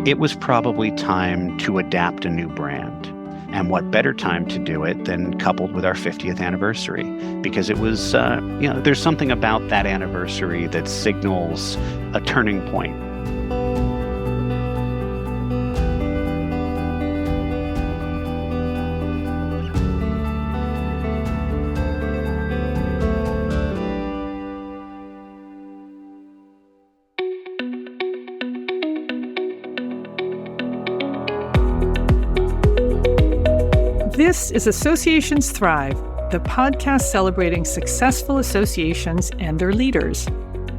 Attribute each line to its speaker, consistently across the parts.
Speaker 1: it was probably time to adapt a new brand. And what better time to do it than coupled with our 50th anniversary? Because it was, there's something about that anniversary that signals a turning point.
Speaker 2: This is Associations Thrive, the podcast celebrating successful associations and their leaders.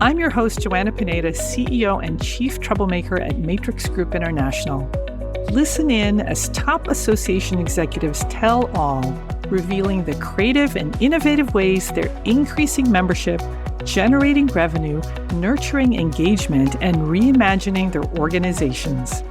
Speaker 2: I'm your host, Joanna Pineda, CEO and Chief Troublemaker at Matrix Group International. Listen in as top association executives tell all, revealing the creative and innovative ways they're increasing membership, generating revenue, nurturing engagement, and reimagining their organizations.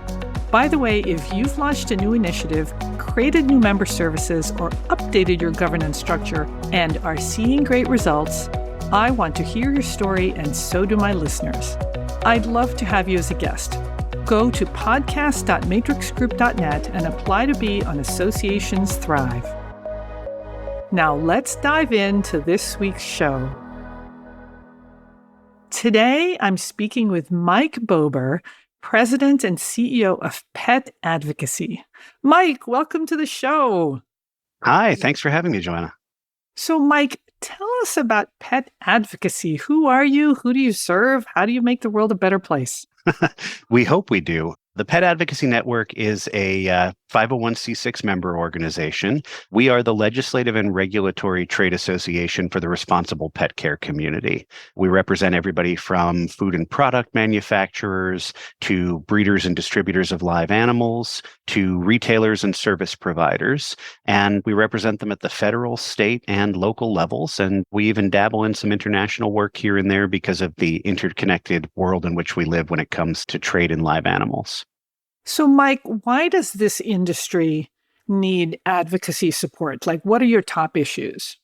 Speaker 2: By the way, if you've launched a new initiative, created new member services, or updated your governance structure and are seeing great results, I want to hear your story, and so do my listeners. I'd love to have you as a guest. Go to podcast.matrixgroup.net and apply to be on Associations Thrive. Now let's dive into this week's show. Today, I'm speaking with Mike Bober, President and CEO of Pet Advocacy. Mike, welcome to the show.
Speaker 1: Hi, thanks for having me, Joanna.
Speaker 2: So, Mike, tell us about Pet Advocacy. Who are you? Who do you serve? How do you make the world a better place?
Speaker 1: We hope we do. The Pet Advocacy Network is a 501c6 member organization. We are the legislative and regulatory trade association for the responsible pet care community. We represent everybody from food and product manufacturers to breeders and distributors of live animals to retailers and service providers. And we represent them at the federal, state, and local levels. And we even dabble in some international work here and there because of the interconnected world in which we live when it comes to trade in live animals.
Speaker 2: So, Mike, why does this industry need advocacy support? Like, what are your top issues?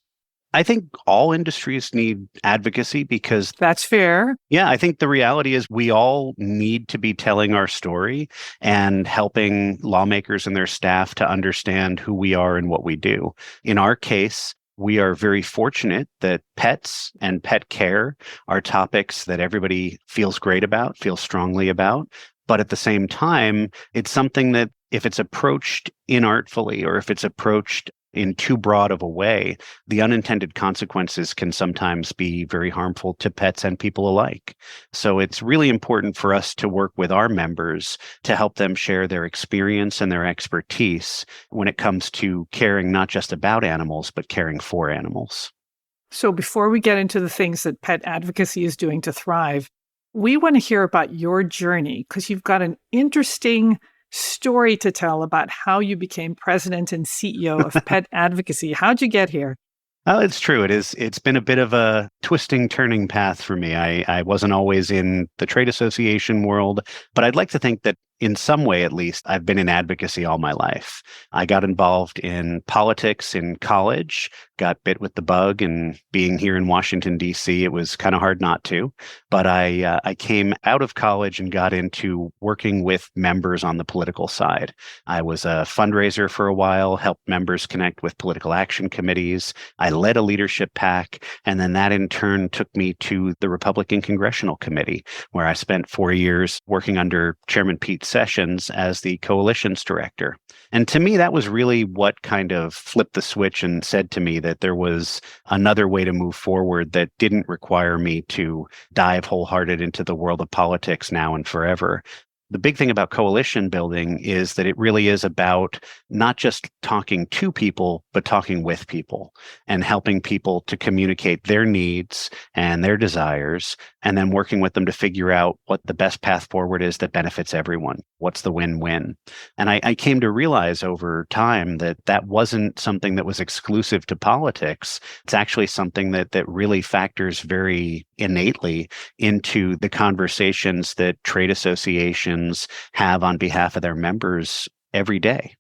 Speaker 1: I think all industries need advocacy because...
Speaker 2: That's fair.
Speaker 1: Yeah, I think the reality is we all need to be telling our story and helping lawmakers and their staff to understand who we are and what we do. In our case, we are very fortunate that pets and pet care are topics that everybody feels great about, feels strongly about. But at the same time, it's something that if it's approached inartfully or if it's approached in too broad of a way, the unintended consequences can sometimes be very harmful to pets and people alike. So it's really important for us to work with our members to help them share their experience and their expertise when it comes to caring not just about animals, but caring for animals.
Speaker 2: So before we get into the things that Pet Advocacy is doing to thrive, we want to hear about your journey because you've got an interesting story to tell about how you became president and CEO of Pet Advocacy. How'd you get here?
Speaker 1: Well, it's true. It's been a bit of a twisting, turning path for me. I wasn't always in the trade association world, but I'd like to think that in some way, at least, I've been in advocacy all my life. I got involved in politics in college, got bit with the bug, and being here in Washington, D.C., it was kind of hard not to. But I came out of college and got into working with members on the political side. I was a fundraiser for a while, helped members connect with political action committees. I led a leadership PAC, and then that in turn took me to the Republican Congressional Committee, where I spent 4 years working under Chairman Pete Sessions as the coalitions director. And to me, that was really what kind of flipped the switch and said to me that there was another way to move forward that didn't require me to dive wholehearted into the world of politics now and forever. The big thing about coalition building is that it really is about not just talking to people, but talking with people and helping people to communicate their needs and their desires, and then working with them to figure out what the best path forward is that benefits everyone. What's the win-win? And I came to realize over time that that wasn't something that was exclusive to politics. It's actually something that really factors very innately into the conversations that trade associations have on behalf of their members every day.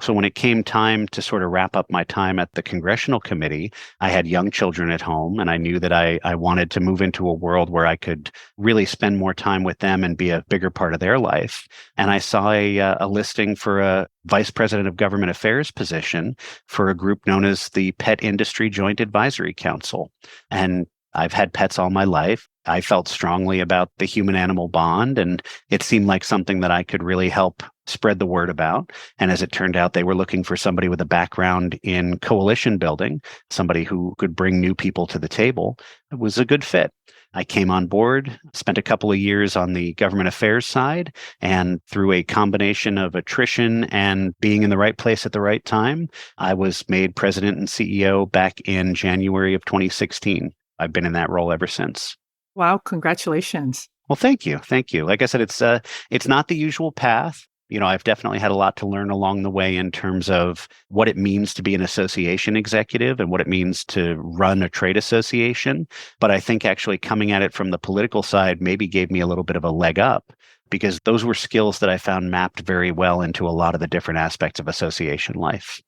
Speaker 1: So when it came time to sort of wrap up my time at the congressional committee, I had young children at home, and I knew that I wanted to move into a world where I could really spend more time with them and be a bigger part of their life. And I saw a listing for a vice president of government affairs position for a group known as the Pet Industry Joint Advisory Council. And I've had pets all my life. I felt strongly about the human-animal bond, and it seemed like something that I could really help spread the word about. And as it turned out, they were looking for somebody with a background in coalition building, somebody who could bring new people to the table. It was a good fit. I came on board, spent a couple of years on the government affairs side, and through a combination of attrition and being in the right place at the right time, I was made president and CEO back in January of 2016. I've been in that role ever since.
Speaker 2: Wow, congratulations.
Speaker 1: Well, thank you. Thank you. Like I said, it's not the usual path. I've definitely had a lot to learn along the way in terms of what it means to be an association executive and what it means to run a trade association. But I think actually coming at it from the political side maybe gave me a little bit of a leg up, because those were skills that I found mapped very well into a lot of the different aspects of association life.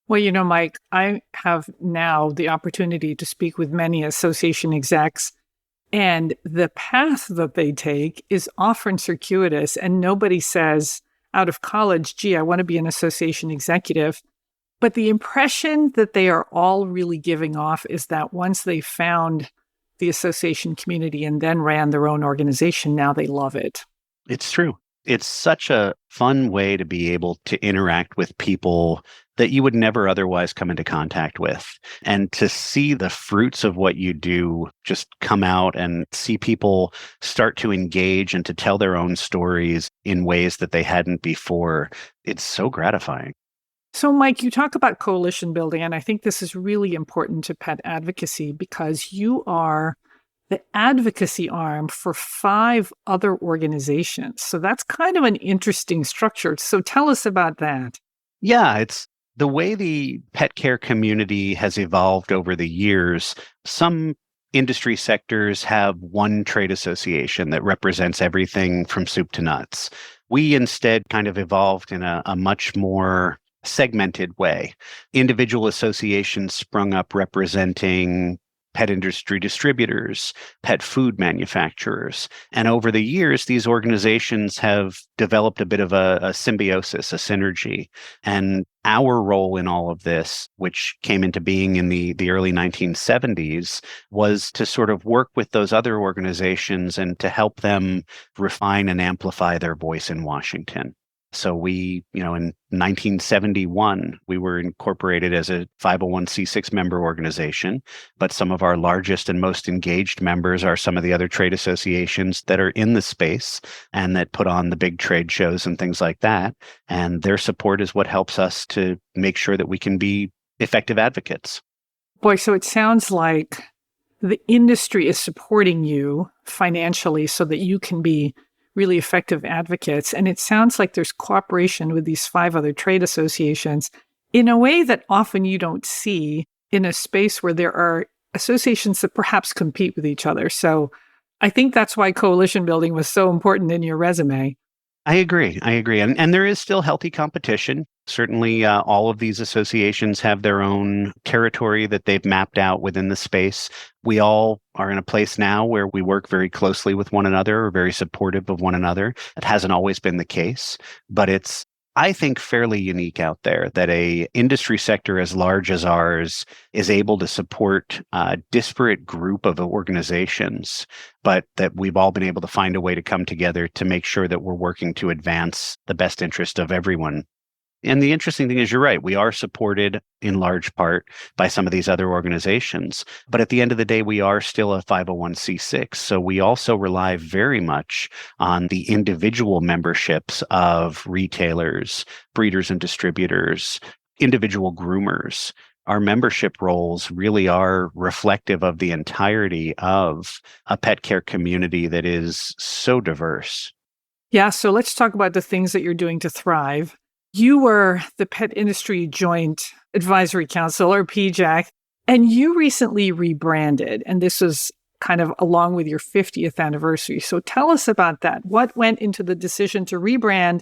Speaker 2: Well, Mike, I have now the opportunity to speak with many association execs, and the path that they take is often circuitous, and nobody says out of college, gee, I want to be an association executive. But the impression that they are all really giving off is that once they found the association community and then ran their own organization, now they love it.
Speaker 1: It's true. It's such a fun way to be able to interact with people that you would never otherwise come into contact with. And to see the fruits of what you do just come out and see people start to engage and to tell their own stories in ways that they hadn't before, it's so gratifying.
Speaker 2: So, Mike, you talk about coalition building, and I think this is really important to pet advocacy because you are the advocacy arm for 5 other organizations. So that's kind of an interesting structure. So tell us about that.
Speaker 1: Yeah, it's the way the pet care community has evolved over the years. Some industry sectors have one trade association that represents everything from soup to nuts. We instead kind of evolved in a much more segmented way. Individual associations sprung up representing pet industry distributors, pet food manufacturers. And over the years, these organizations have developed a bit of a symbiosis, a synergy. And our role in all of this, which came into being in the early 1970s, was to sort of work with those other organizations and to help them refine and amplify their voice in Washington. So we, in 1971, we were incorporated as a 501c6 member organization, but some of our largest and most engaged members are some of the other trade associations that are in the space and that put on the big trade shows and things like that. And their support is what helps us to make sure that we can be effective advocates.
Speaker 2: Boy, so it sounds like the industry is supporting you financially so that you can be really effective advocates. And it sounds like there's cooperation with these 5 other trade associations in a way that often you don't see in a space where there are associations that perhaps compete with each other. So I think that's why coalition building was so important in your resume.
Speaker 1: I agree. And there is still healthy competition. Certainly, all of these associations have their own territory that they've mapped out within the space. We all are in a place now where we work very closely with one another, or very supportive of one another. That hasn't always been the case, but it's, I think, fairly unique out there that a industry sector as large as ours is able to support a disparate group of organizations, but that we've all been able to find a way to come together to make sure that we're working to advance the best interest of everyone. And the interesting thing is, you're right, we are supported in large part by some of these other organizations. But at the end of the day, we are still a 501c6. So we also rely very much on the individual memberships of retailers, breeders and distributors, individual groomers. Our membership roles really are reflective of the entirety of a pet care community that is so diverse.
Speaker 2: Yeah, so let's talk about the things that you're doing to thrive. You were the Pet Industry Joint Advisory Council, or PIJAC, and you recently rebranded, and this was kind of along with your 50th anniversary. So tell us about that. What went into the decision to rebrand,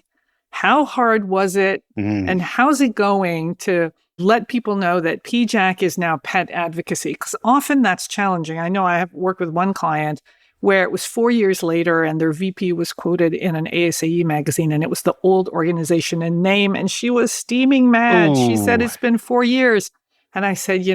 Speaker 2: How hard was it? And how's it going to let people know that PIJAC is now pet advocacy? Because often that's challenging. I know I have worked with one client where it was 4 years later and their VP was quoted in an ASAE magazine, and it was the old organization and name, and she was steaming mad. She said, it's been 4 years. And I said,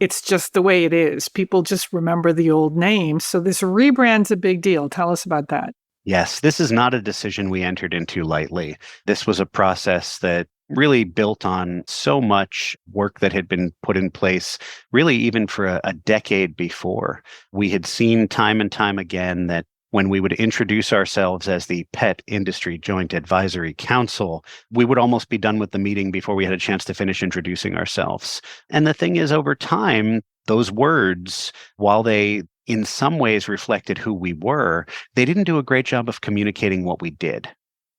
Speaker 2: it's just the way it is. People just remember the old name. So this rebrand's a big deal. Tell us about that.
Speaker 1: Yes, this is not a decision we entered into lightly. This was a process that really built on so much work that had been put in place, really even for a decade before. We had seen time and time again that when we would introduce ourselves as the Pet Industry Joint Advisory Council, we would almost be done with the meeting before we had a chance to finish introducing ourselves. And the thing is, over time, those words, while they in some ways reflected who we were, they didn't do a great job of communicating what we did.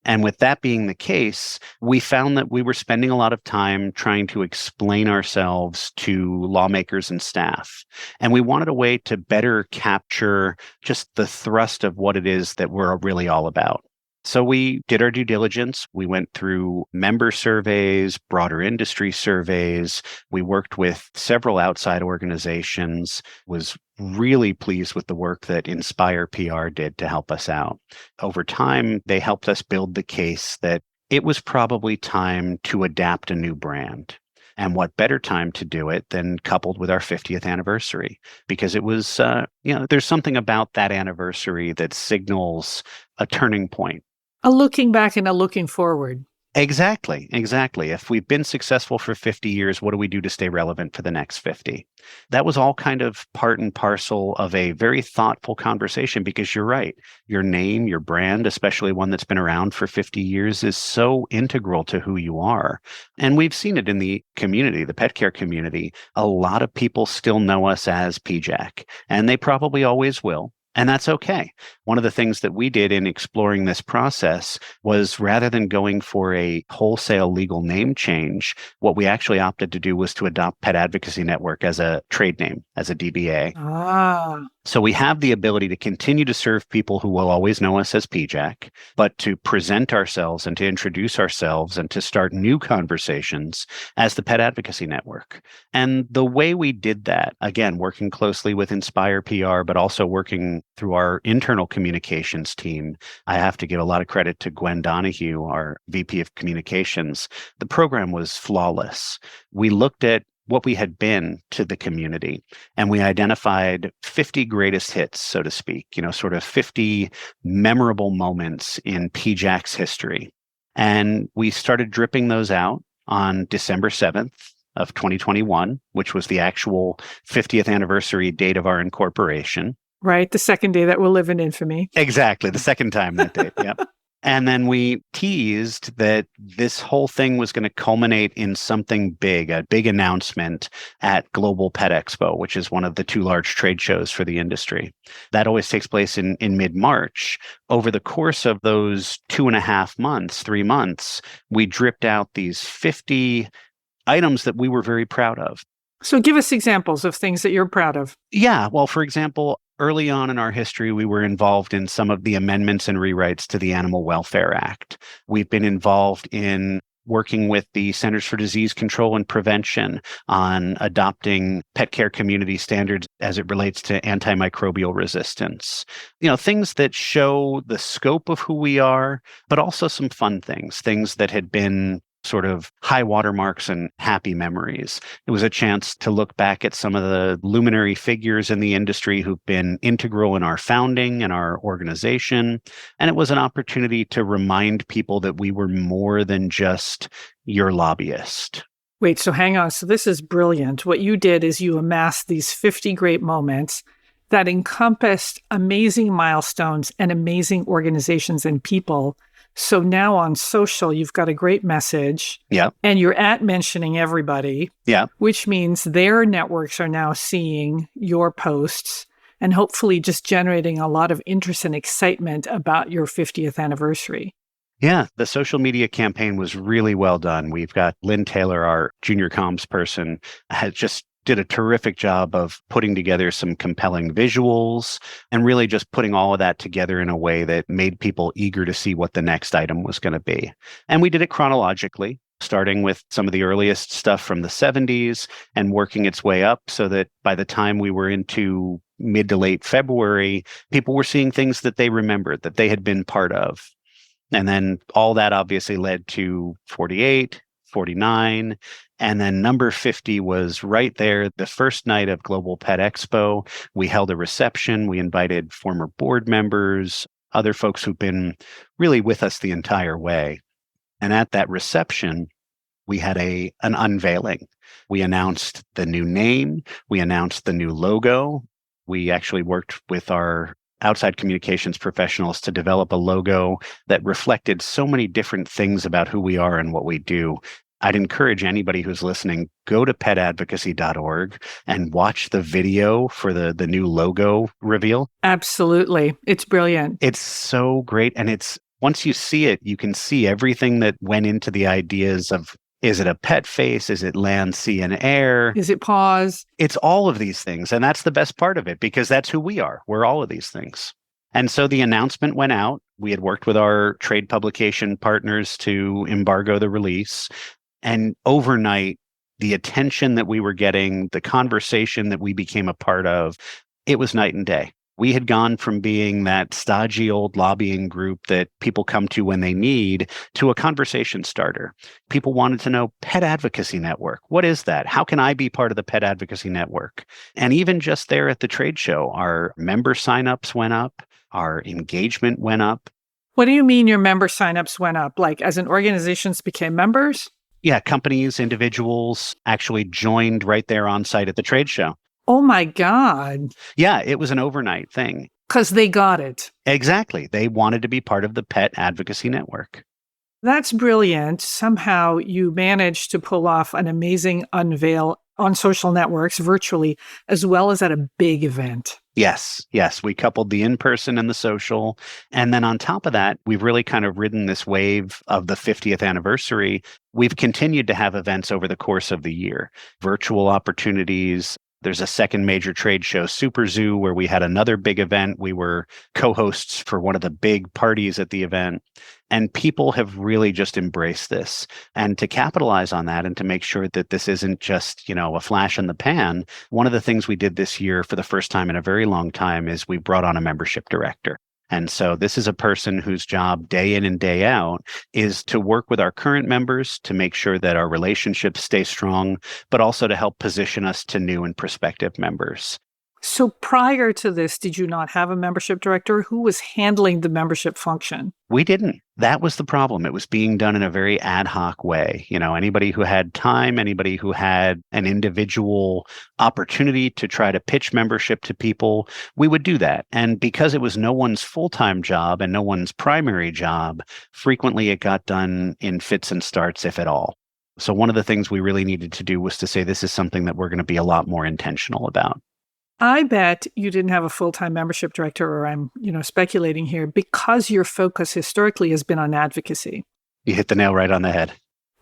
Speaker 1: And with that being the case, we found that we were spending a lot of time trying to explain ourselves to lawmakers and staff. And we wanted a way to better capture just the thrust of what it is that we're really all about. So we did our due diligence. We went through member surveys, broader industry surveys. We worked with several outside organizations, was really pleased with the work that Inspire PR did to help us out. Over time, they helped us build the case that it was probably time to adapt a new brand. And what better time to do it than coupled with our 50th anniversary? Because it was, there's something about that anniversary that signals a turning point.
Speaker 2: A looking back and a looking forward.
Speaker 1: Exactly. If we've been successful for 50 years, what do we do to stay relevant for the next 50? That was all kind of part and parcel of a very thoughtful conversation, because you're right. Your name, your brand, especially one that's been around for 50 years, is so integral to who you are. And we've seen it in the community, the pet care community. A lot of people still know us as PIJAC, and they probably always will. And that's okay. One of the things that we did in exploring this process was, rather than going for a wholesale legal name change, what we actually opted to do was to adopt Pet Advocacy Network as a trade name, as a DBA. So we have the ability to continue to serve people who will always know us as PIJAC, but to present ourselves and to introduce ourselves and to start new conversations as the Pet Advocacy Network. And the way we did that, again, working closely with Inspire PR, but also working through our internal communications team, I have to give a lot of credit to Gwen Donahue, our VP of Communications. The program was flawless. We looked at what we had been to the community, and we identified 50 greatest hits, so to speak, sort of 50 memorable moments in PIJAC's history. And we started dripping those out on December 7th of 2021, which was the actual 50th anniversary date of our incorporation.
Speaker 2: Right, the second day that will live in infamy.
Speaker 1: Exactly, the second time that date, yep. And then we teased that this whole thing was going to culminate in something big, a big announcement at Global Pet Expo, which is one of the two large trade shows for the industry. That always takes place in mid-March. Over the course of those 2.5 months, 3 months, we dripped out these 50 items that we were very proud of.
Speaker 2: So give us examples of things that you're proud of.
Speaker 1: Yeah, well, for example, early on in our history, we were involved in some of the amendments and rewrites to the Animal Welfare Act. We've been involved in working with the Centers for Disease Control and Prevention on adopting pet care community standards as it relates to antimicrobial resistance. Things that show the scope of who we are, but also some fun things that had been sort of high watermarks and happy memories. It was a chance to look back at some of the luminary figures in the industry who've been integral in our founding and our organization. And it was an opportunity to remind people that we were more than just your lobbyist.
Speaker 2: Wait, so hang on. So this is brilliant. What you did is you amassed these 50 great moments that encompassed amazing milestones and amazing organizations and people. So now on social, you've got a great message.
Speaker 1: Yeah.
Speaker 2: And you're mentioning everybody.
Speaker 1: Yeah.
Speaker 2: Which means their networks are now seeing your posts and hopefully just generating a lot of interest and excitement about your 50th anniversary.
Speaker 1: Yeah, the social media campaign was really well done. We've got Lynn Taylor, our junior comms person, has just did a terrific job of putting together some compelling visuals and really just putting all of that together in a way that made people eager to see what the next item was going to be. And we did it chronologically, starting with some of the earliest stuff from the 70s and working its way up so that by the time we were into mid to late February, people were seeing things that they remembered, that they had been part of. And then all that obviously led to 48, 49, and then number 50 was right there the first night of Global Pet Expo. We held a reception. We invited former board members, other folks who've been really with us the entire way. And at that reception, we had an unveiling. We announced the new name. We announced the new logo. We actually worked with our outside communications professionals to develop a logo that reflected so many different things about who we are and what we do. I'd encourage anybody who's listening, go to petadvocacy.org and watch the video for the new logo reveal.
Speaker 2: Absolutely. It's brilliant.
Speaker 1: It's so great. And once you see it, you can see everything that went into the ideas of, is it a pet face? Is it land, sea, and air?
Speaker 2: Is it paws?
Speaker 1: It's all of these things. And that's the best part of it, because that's who we are. We're all of these things. And so the announcement went out. We had worked with our trade publication partners to embargo the release. And overnight, the attention that we were getting, the conversation that we became a part of, it was night and day. We had gone from being that stodgy old lobbying group that people come to when they need to a conversation starter. People wanted to know Pet Advocacy Network. What is that? How can I be part of the Pet Advocacy Network? And even just there at the trade show, our member signups went up, our engagement went up.
Speaker 2: What do you mean your member signups went up? Like as in organizations became members?
Speaker 1: Yeah, companies, individuals actually joined right there on site at the trade show.
Speaker 2: Oh my God.
Speaker 1: Yeah, it was an overnight thing.
Speaker 2: Because they got it.
Speaker 1: Exactly. They wanted to be part of the Pet Advocacy Network.
Speaker 2: That's brilliant. Somehow you managed to pull off an amazing unveil on social networks virtually, as well as at a big event.
Speaker 1: Yes. We coupled the in-person and the social. And then on top of that, we've really kind of ridden this wave of the 50th anniversary. We've continued to have events over the course of the year, virtual opportunities. There's a second major trade show, Super Zoo, where we had another big event. We were co-hosts for one of the big parties at the event. And people have really just embraced this. And to capitalize on that and to make sure that this isn't just, a flash in the pan, one of the things we did this year for the first time in a very long time is we brought on a membership director. And so this is a person whose job day in and day out is to work with our current members to make sure that our relationships stay strong, but also to help position us to new and prospective members.
Speaker 2: So prior to this, did you not have a membership director? Who was handling the membership function?
Speaker 1: We didn't. That was the problem. It was being done in a very ad hoc way. Anybody who had time, anybody who had an individual opportunity to try to pitch membership to people, we would do that. And because it was no one's full-time job and no one's primary job, frequently it got done in fits and starts, if at all. So one of the things we really needed to do was to say, this is something that we're going to be a lot more intentional about.
Speaker 2: I bet you didn't have a full-time membership director, or I'm, speculating here, because your focus historically has been on advocacy.
Speaker 1: You hit the nail right on the head.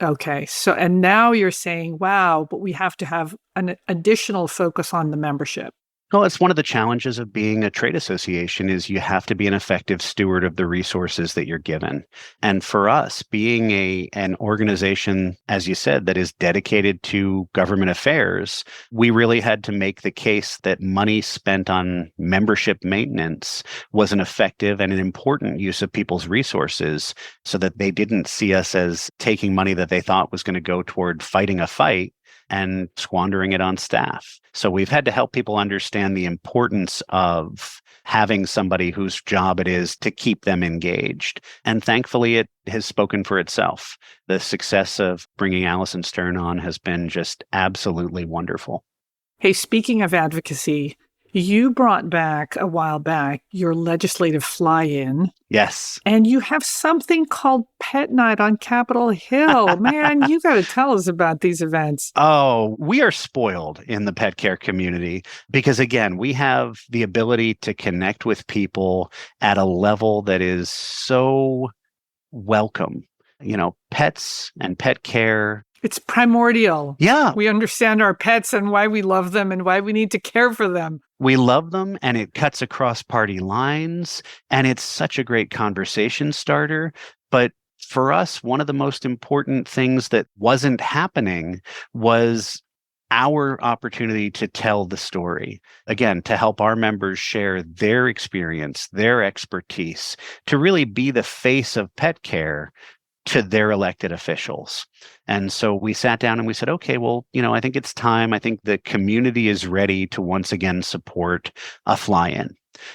Speaker 2: Okay. So, and now you're saying, wow, but we have to have an additional focus on the membership.
Speaker 1: Well, it's one of the challenges of being a trade association is you have to be an effective steward of the resources that you're given. And for us, being an organization, as you said, that is dedicated to government affairs, we really had to make the case that money spent on membership maintenance was an effective and an important use of people's resources so that they didn't see us as taking money that they thought was going to go toward fighting a fight and squandering it on staff. So we've had to help people understand the importance of having somebody whose job it is to keep them engaged. And thankfully, it has spoken for itself. The success of bringing Allison Stern on has been just absolutely wonderful.
Speaker 2: Hey, speaking of advocacy, you brought back a while back your legislative fly-in.
Speaker 1: Yes.
Speaker 2: And you have something called Pet Night on Capitol Hill. Man, you got to tell us about these events.
Speaker 1: Oh, we are spoiled in the pet care community because, again, we have the ability to connect with people at a level that is so welcome. Pets and pet care
Speaker 2: It's primordial.
Speaker 1: Yeah.
Speaker 2: We understand our pets and why we love them and why we need to care for them.
Speaker 1: We love them, and it cuts across party lines, and it's such a great conversation starter. But for us, one of the most important things that wasn't happening was our opportunity to tell the story. Again, to help our members share their experience, their expertise, to really be the face of pet care to their elected officials. And so we sat down and we said, okay, well, I think it's time. I think the community is ready to once again support a fly-in.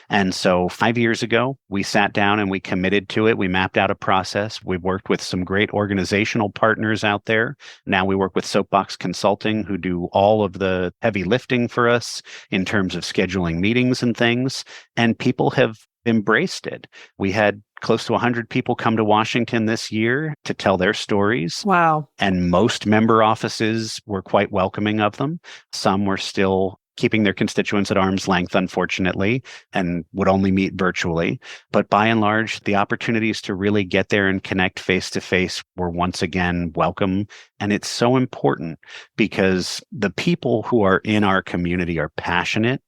Speaker 1: And so 5 years ago, we sat down and we committed to it. We mapped out a process. We've worked with some great organizational partners out there. Now we work with Soapbox Consulting, who do all of the heavy lifting for us in terms of scheduling meetings and things. And people have embraced it. We had close to 100 people come to Washington this year to tell their stories.
Speaker 2: Wow.
Speaker 1: And most member offices were quite welcoming of them. Some were still keeping their constituents at arm's length, unfortunately, and would only meet virtually. But by and large, the opportunities to really get there and connect face to face were once again welcome. And it's so important because the people who are in our community are passionate.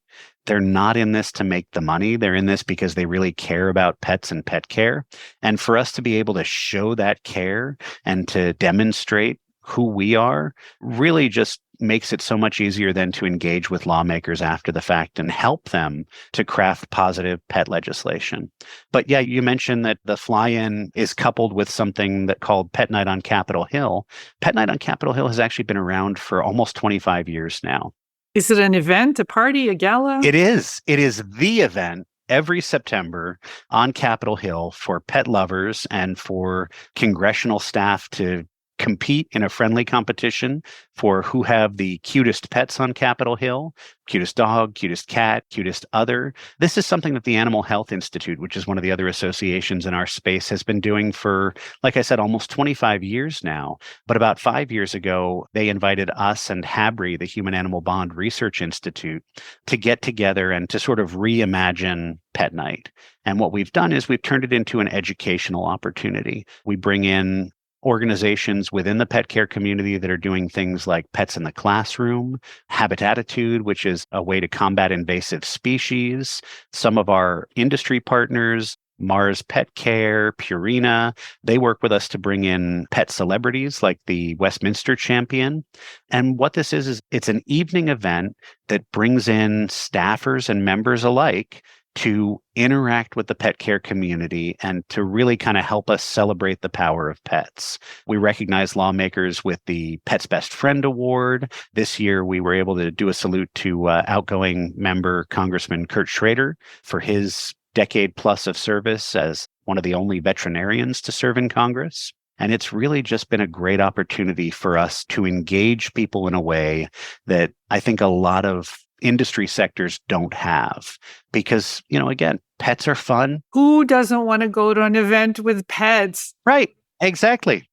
Speaker 1: They're not in this to make the money. They're in this because they really care about pets and pet care. And for us to be able to show that care and to demonstrate who we are really just makes it so much easier then to engage with lawmakers after the fact and help them to craft positive pet legislation. But yeah, you mentioned that the fly-in is coupled with something that called Pet Night on Capitol Hill. Pet Night on Capitol Hill has actually been around for almost 25 years now.
Speaker 2: Is it an event, a party, a gala?
Speaker 1: It is. It is the event every September on Capitol Hill for pet lovers and for congressional staff to compete in a friendly competition for who have the cutest pets on Capitol Hill, cutest dog, cutest cat, cutest other. This is something that the Animal Health Institute, which is one of the other associations in our space, has been doing for, like I said, almost 25 years now. But about 5 years ago, they invited us and HABRI, the Human Animal Bond Research Institute, to get together and to sort of reimagine Pet Night. And what we've done is we've turned it into an educational opportunity. We bring in organizations within the pet care community that are doing things like Pets in the Classroom, Habitatitude, which is a way to combat invasive species. Some of our industry partners, Mars Pet Care, Purina, they work with us to bring in pet celebrities like the Westminster Champion. And what this is it's an evening event that brings in staffers and members alike to interact with the pet care community and to really kind of help us celebrate the power of pets. We recognize lawmakers with the Pet's Best Friend Award. This year, we were able to do a salute to outgoing member Congressman Kurt Schrader for his decade plus of service as one of the only veterinarians to serve in Congress. And it's really just been a great opportunity for us to engage people in a way that I think a lot of industry sectors don't have because, again, pets are fun.
Speaker 2: Who doesn't want to go to an event with pets?
Speaker 1: Right. Exactly.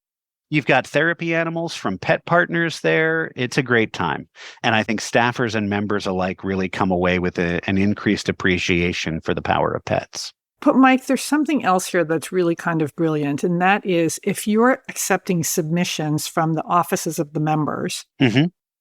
Speaker 1: You've got therapy animals from pet partners there. It's a great time. And I think staffers and members alike really come away with an increased appreciation for the power of pets.
Speaker 2: But Mike, there's something else here that's really kind of brilliant. And that is if you're accepting submissions from the offices of the members,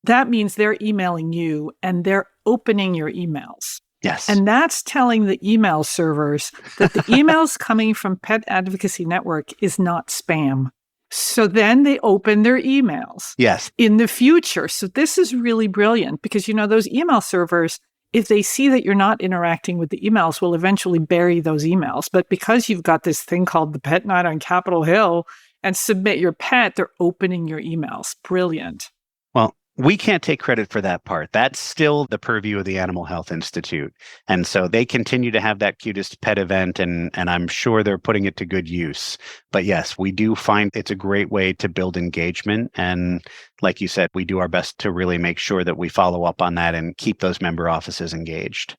Speaker 2: that means they're emailing you and they're opening your emails.
Speaker 1: Yes.
Speaker 2: And that's telling the email servers that the emails coming from Pet Advocacy Network is not spam. So then they open their emails.
Speaker 1: Yes.
Speaker 2: In the future. So this is really brilliant because, those email servers, if they see that you're not interacting with the emails, will eventually bury those emails. But because you've got this thing called the Pet Night on Capitol Hill and submit your pet, they're opening your emails. Brilliant.
Speaker 1: Well, we can't take credit for that part. That's still the purview of the Animal Health Institute. And so they continue to have that cutest pet event, and I'm sure they're putting it to good use. But yes, we do find it's a great way to build engagement. And like you said, we do our best to really make sure that we follow up on that and keep those member offices engaged.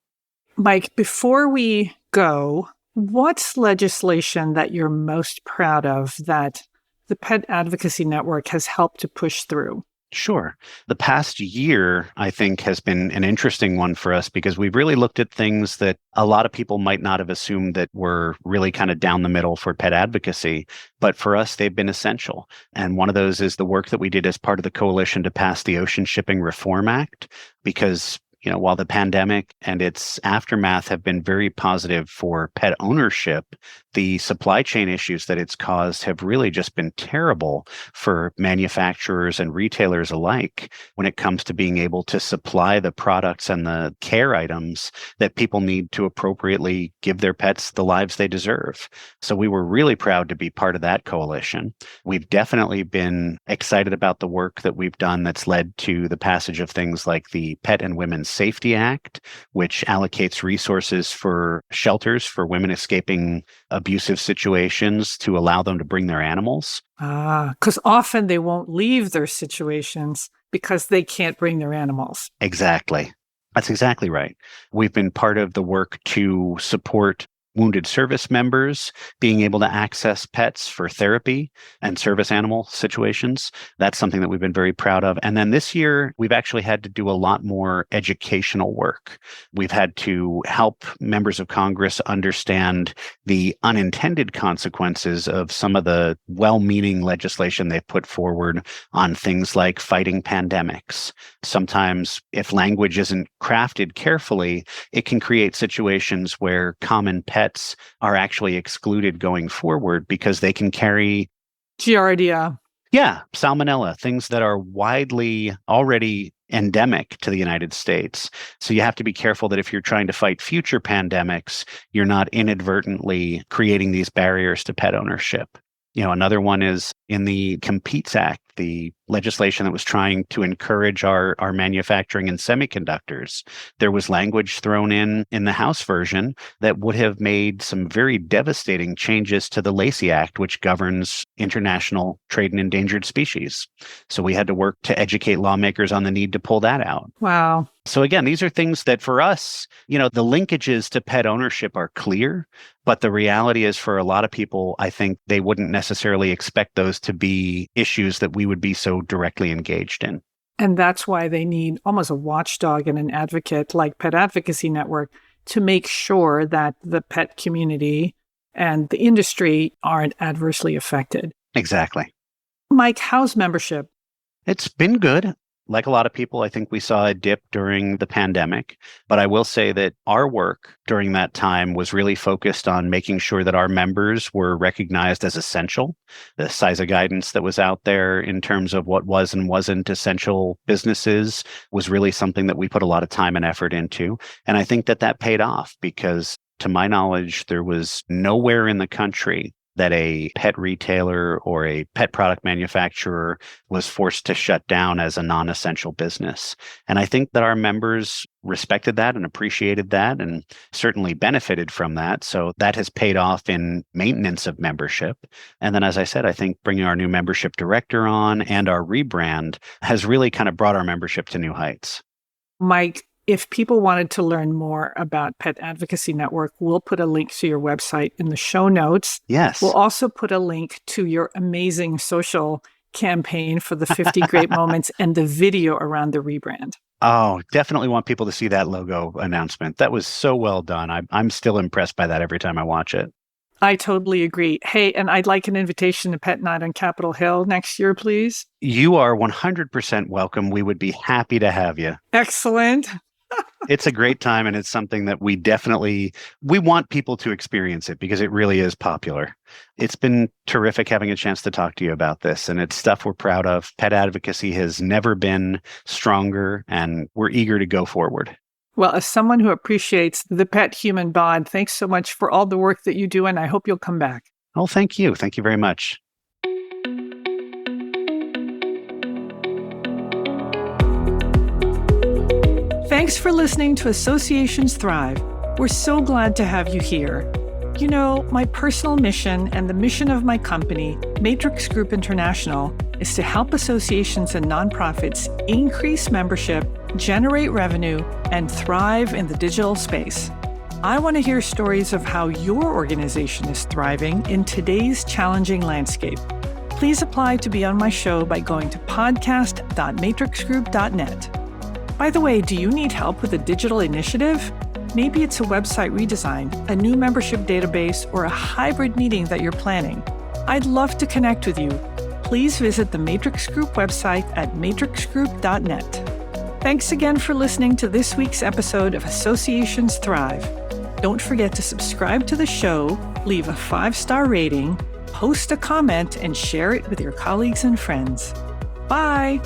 Speaker 2: Mike, before we go, what's legislation that you're most proud of that the Pet Advocacy Network has helped to push through?
Speaker 1: Sure. The past year, I think, has been an interesting one for us because we've really looked at things that a lot of people might not have assumed that were really kind of down the middle for pet advocacy. But for us, they've been essential. And one of those is the work that we did as part of the coalition to pass the Ocean Shipping Reform Act, because while the pandemic and its aftermath have been very positive for pet ownership, the supply chain issues that it's caused have really just been terrible for manufacturers and retailers alike when it comes to being able to supply the products and the care items that people need to appropriately give their pets the lives they deserve. So we were really proud to be part of that coalition. We've definitely been excited about the work that we've done that's led to the passage of things like the Pet and Women's Safety Act, which allocates resources for shelters for women escaping abusive situations to allow them to bring their animals.
Speaker 2: Because often they won't leave their situations because they can't bring their animals.
Speaker 1: Exactly. That's exactly right. We've been part of the work to support wounded service members being able to access pets for therapy and service animal situations. That's something that we've been very proud of. And then this year, we've actually had to do a lot more educational work. We've had to help members of Congress understand the unintended consequences of some of the well-meaning legislation they've put forward on things like fighting pandemics. Sometimes, if language isn't crafted carefully, it can create situations where common pets are actually excluded going forward because they can carry
Speaker 2: Giardia.
Speaker 1: Yeah, salmonella, things that are widely already endemic to the United States. So you have to be careful that if you're trying to fight future pandemics, you're not inadvertently creating these barriers to pet ownership. Another one is in the Competes Act, the legislation that was trying to encourage our manufacturing in semiconductors. There was language thrown in the House version that would have made some very devastating changes to the Lacey Act, which governs international trade in endangered species. So we had to work to educate lawmakers on the need to pull that out.
Speaker 2: Wow.
Speaker 1: So again, these are things that for us, the linkages to pet ownership are clear, but the reality is for a lot of people, I think they wouldn't necessarily expect those to be issues that we would be so directly engaged in.
Speaker 2: And that's why they need almost a watchdog and an advocate like Pet Advocacy Network to make sure that the pet community and the industry aren't adversely affected.
Speaker 1: Exactly.
Speaker 2: Mike, how's membership?
Speaker 1: It's been good. Like a lot of people, I think we saw a dip during the pandemic, but I will say that our work during that time was really focused on making sure that our members were recognized as essential. The CISA guidance that was out there in terms of what was and wasn't essential businesses was really something that we put a lot of time and effort into. And I think that paid off because, to my knowledge, there was nowhere in the country that a pet retailer or a pet product manufacturer was forced to shut down as a non-essential business. And I think that our members respected that and appreciated that and certainly benefited from that. So that has paid off in maintenance of membership. And then, as I said, I think bringing our new membership director on and our rebrand has really kind of brought our membership to new heights.
Speaker 2: Mike, if people wanted to learn more about Pet Advocacy Network, we'll put a link to your website in the show notes.
Speaker 1: Yes.
Speaker 2: We'll also put a link to your amazing social campaign for the 50 great moments and the video around the rebrand.
Speaker 1: Oh, definitely want people to see that logo announcement. That was so well done. I'm still impressed by that every time I watch it.
Speaker 2: I totally agree. Hey, and I'd like an invitation to Pet Night on Capitol Hill next year, please.
Speaker 1: You are 100% welcome. We would be happy to have you.
Speaker 2: Excellent.
Speaker 1: It's a great time, and it's something that we want people to experience it because it really is popular. It's been terrific having a chance to talk to you about this, and it's stuff we're proud of. Pet advocacy has never been stronger, and we're eager to go forward.
Speaker 2: Well, as someone who appreciates the pet-human bond, thanks so much for all the work that you do, and I hope you'll come back.
Speaker 1: Oh, thank you. Thank you very much.
Speaker 2: Thanks for listening to Associations Thrive. We're so glad to have you here. You know, my personal mission and the mission of my company, Matrix Group International, is to help associations and nonprofits increase membership, generate revenue, and thrive in the digital space. I want to hear stories of how your organization is thriving in today's challenging landscape. Please apply to be on my show by going to podcast.matrixgroup.net. By the way, do you need help with a digital initiative? Maybe it's a website redesign, a new membership database, or a hybrid meeting that you're planning. I'd love to connect with you. Please visit the Matrix Group website at matrixgroup.net. Thanks again for listening to this week's episode of Associations Thrive. Don't forget to subscribe to the show, leave a 5-star rating, post a comment, and share it with your colleagues and friends. Bye!